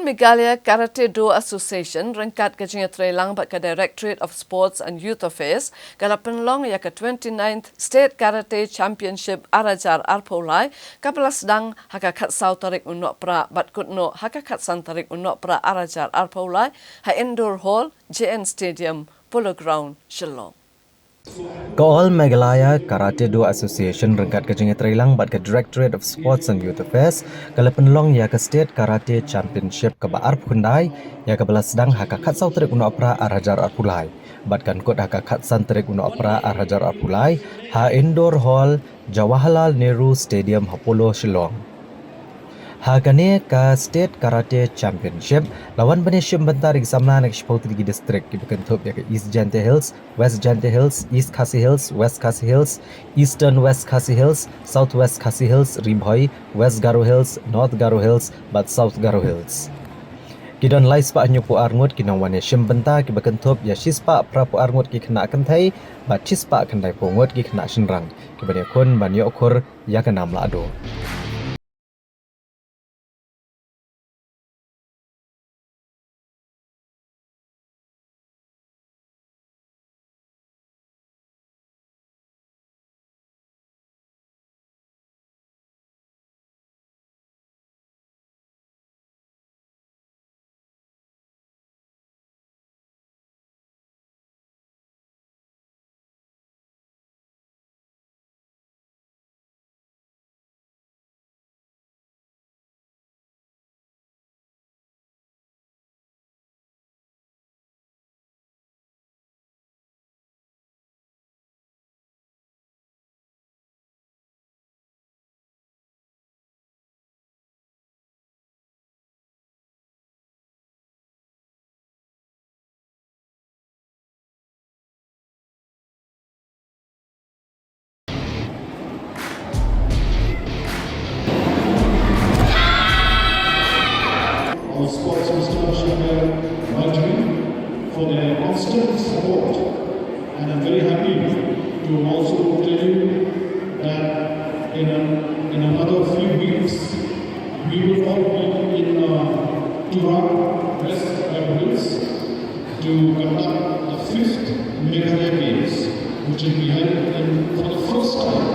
Meghalaya Karate Do Association rangkat kajing trailang bat ka Directorate of Sports and Youth Affairs galapan long ya ka 29th State Karate Championship Arajar Arpolai kapelas dang haka kat sau tarik unok pra bat kutno haka kat san tarik unok pra Arajar Arpolai ha indoor hall JN Stadium Polo Ground Shillong. All Meghalaya Karate Do Association rangkat kajing trailang bat ka Directorate of Sports and Youth Affairs kalapan long ya ka State Karate Championship ka Baar Phundai ya ka belas dang haka kat sau tarik unok pra Arajar Arpulai bat kan kot haka kat san tarik unok pra Arajar Arpulai ha indoor hall Jawaharlal Nehru Stadium Apollo Shillong. Hakane ka State Karate Championship lawan bani Shimbantar examna nak Shpotri district ki bekentup ya ke East Jante Hills, West Jante Hills, East Khasi Hills, West Khasi Hills, Eastern West Khasi Hills, South West Khasi Hills, Ribhoi, West Garo Hills, North Garo Hills, but South Garo Hills. Kidon lais pa anyo pu arngut kinang wane Shimbanta ki bekentup ya shispa pra pu arngut ki kena kantai bat chispa kandai pungut ki kena shinrang ki bani kun banyo okur ya kenam la ado. Our sports Mr. Shillong for their constant support, and I'm very happy to also tell you that in another few weeks we will all be in Tura, West Hills to conduct the 5th Meghalaya Games, which will be held for the first time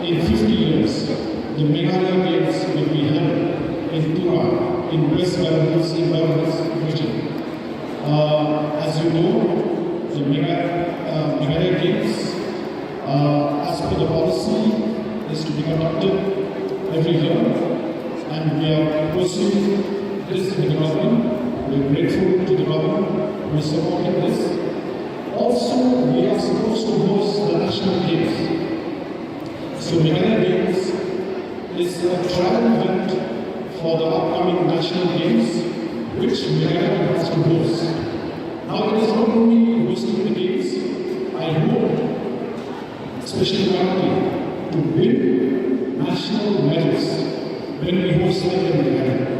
in 50 years. The Meghalaya Games will be held in Tura, in West Hills region. As you know, the Meghalaya Games, as per the policy, is to be conducted every year, and we are pursuing this with the government. We are grateful to the government who is supporting this. Also, we are supposed to host the national games. So Meghalaya Games is a trial event for the upcoming national games, which Meghalaya has to host. Now, it is not only hosting the games, I hope, especially Karate, to win national medals when we host them in Meghalaya.